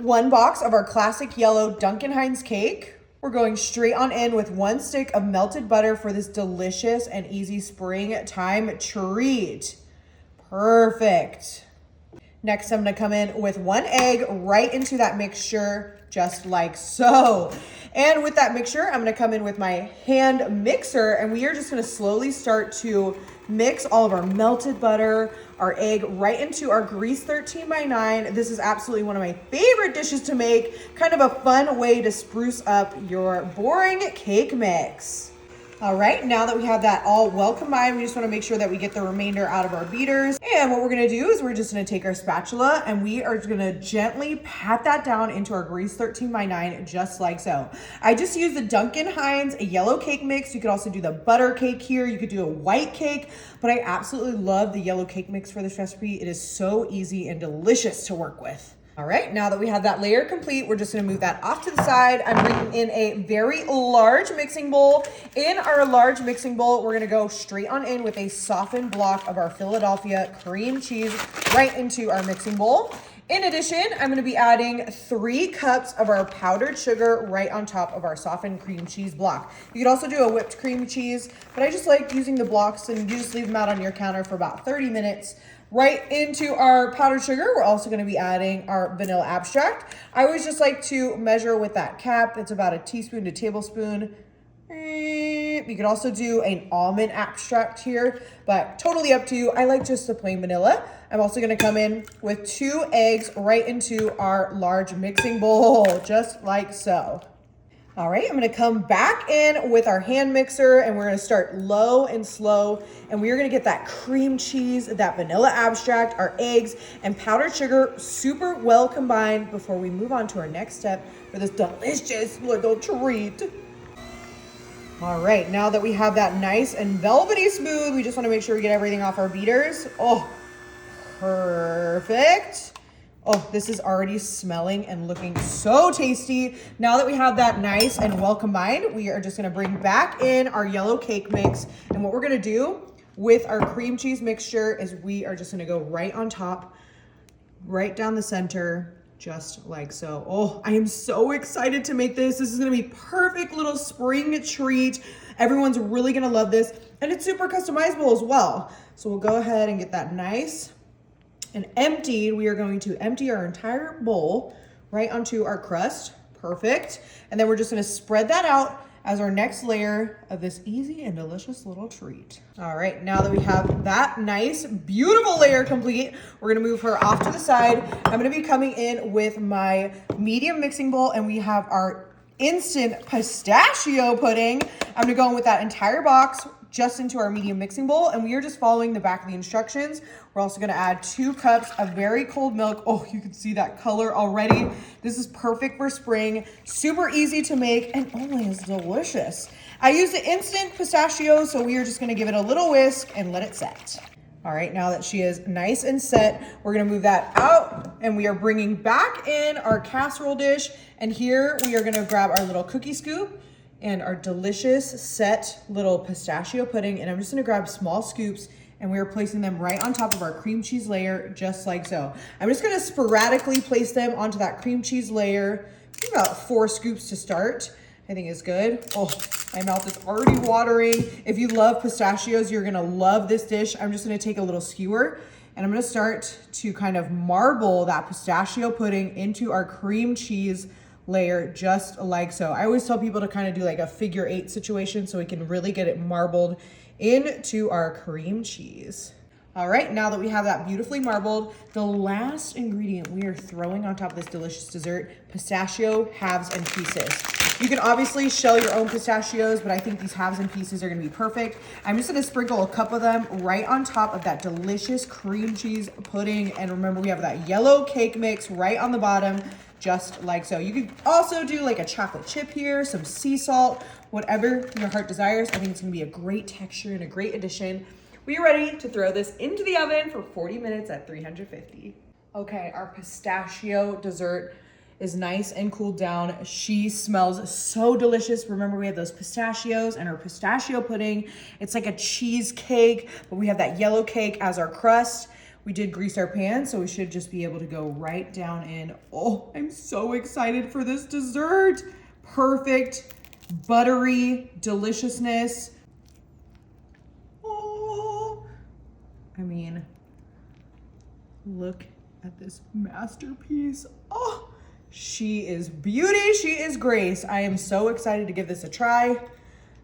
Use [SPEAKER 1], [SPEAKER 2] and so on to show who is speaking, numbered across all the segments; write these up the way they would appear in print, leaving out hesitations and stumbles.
[SPEAKER 1] 1 box of our classic yellow Duncan Hines cake. We're going straight on in with 1 stick of melted butter for this delicious and easy springtime treat. Perfect. Next, I'm gonna come in with 1 egg right into that mixture, just like so. And with that mixture, I'm gonna come in with my hand mixer, and we are just gonna slowly start to mix all of our melted butter, our egg right into our grease 13 by 9. This is absolutely one of my favorite dishes to make, kind of a fun way to spruce up your boring cake mix. All right, now that we have that all well combined, we just wanna make sure that we get the remainder out of our beaters. And what we're gonna do is we're just gonna take our spatula and we are gonna gently pat that down into our grease 13 by 9, just like so. I just used the Duncan Hines yellow cake mix. You could also do the butter cake here. You could do a white cake, but I absolutely love the yellow cake mix for this recipe. It is so easy and delicious to work with. All right, now that we have that layer complete, we're just gonna move that off to the side. I'm bringing in a very large mixing bowl. In our large mixing bowl, we're gonna go straight on in with a softened block of our Philadelphia cream cheese right into our mixing bowl. In addition, I'm gonna be adding 3 cups of our powdered sugar right on top of our softened cream cheese block. You could also do a whipped cream cheese, but I just like using the blocks, and you just leave them out on your counter for about 30 minutes. Right into our powdered sugar, we're also gonna be adding our vanilla extract. I always just like to measure with that cap. It's about a teaspoon to tablespoon. You could also do an almond extract here, but totally up to you. I like just the plain vanilla. I'm also gonna come in with 2 eggs right into our large mixing bowl, just like so. All right, I'm gonna come back in with our hand mixer, and we're gonna start low and slow, and we are gonna get that cream cheese, that vanilla extract, our eggs, and powdered sugar super well combined before we move on to our next step for this delicious little treat. All right, now that we have that nice and velvety smooth, we just wanna make sure we get everything off our beaters. Oh, perfect. Oh, this is already smelling and looking so tasty. Now that we have that nice and well combined, we are just gonna bring back in our yellow cake mix. And what we're gonna do with our cream cheese mixture is we are just gonna go right on top, right down the center, just like so. Oh, I am so excited to make this. This is gonna be perfect little spring treat. Everyone's really gonna love this. And it's super customizable as well. So we'll go ahead and get that nice and emptied. We are going to empty our entire bowl right onto our crust. Perfect. And then we're just gonna spread that out as our next layer of this easy and delicious little treat. All right, now that we have that nice, beautiful layer complete, we're gonna move her off to the side. I'm gonna be coming in with my medium mixing bowl, and we have our instant pistachio pudding. I'm gonna go in with that entire box just into our medium mixing bowl, and we are just following the back of the instructions. We're also gonna add 2 cups of very cold milk. Oh, you can see that color already. This is perfect for spring, super easy to make, and oh, it is delicious. I use the instant pistachio, so we are just gonna give it a little whisk and let it set. All right, now that she is nice and set, we're gonna move that out, and we are bringing back in our casserole dish, and here we are gonna grab our little cookie scoop and our delicious set little pistachio pudding, and I'm just gonna grab small scoops, and we are placing them right on top of our cream cheese layer, just like so. I'm just gonna sporadically place them onto that cream cheese layer, about 4 scoops to start. I think is good. Oh, my mouth is already watering. If you love pistachios, you're gonna love this dish. I'm just gonna take a little skewer, and I'm gonna start to kind of marble that pistachio pudding into our cream cheese layer, just like so. I always tell people to kind of do like a figure 8 situation so we can really get it marbled into our cream cheese. All right, now that we have that beautifully marbled, the last ingredient we are throwing on top of this delicious dessert, pistachio halves and pieces. You can obviously shell your own pistachios, but I think these halves and pieces are gonna be perfect. I'm just gonna sprinkle a cup of them right on top of that delicious cream cheese pudding. And remember, we have that yellow cake mix right on the bottom, just like so. You could also do like a chocolate chip here, some sea salt, whatever your heart desires. I think it's gonna be a great texture and a great addition. We are ready to throw this into the oven for 40 minutes at 350. Okay, our pistachio dessert is nice and cooled down. She smells so delicious. Remember, we have those pistachios and our pistachio pudding. It's like a cheesecake, but we have that yellow cake as our crust. We did grease our pan, so we should just be able to go right down in. Oh, I'm so excited for this dessert. Perfect, buttery deliciousness. Oh, I mean, look at this masterpiece. Oh, she is beauty, she is grace. I am so excited to give this a try.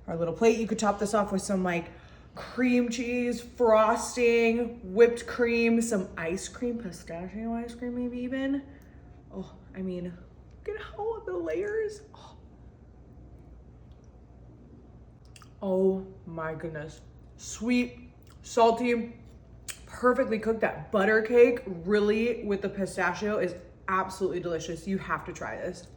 [SPEAKER 1] Our little plate, you could top this off with some like cream cheese, frosting, whipped cream, some ice cream, pistachio ice cream maybe even. Oh, I mean, look at all of the layers. Oh my goodness. Sweet, salty, perfectly cooked. That butter cake really with the pistachio is absolutely delicious. You have to try this.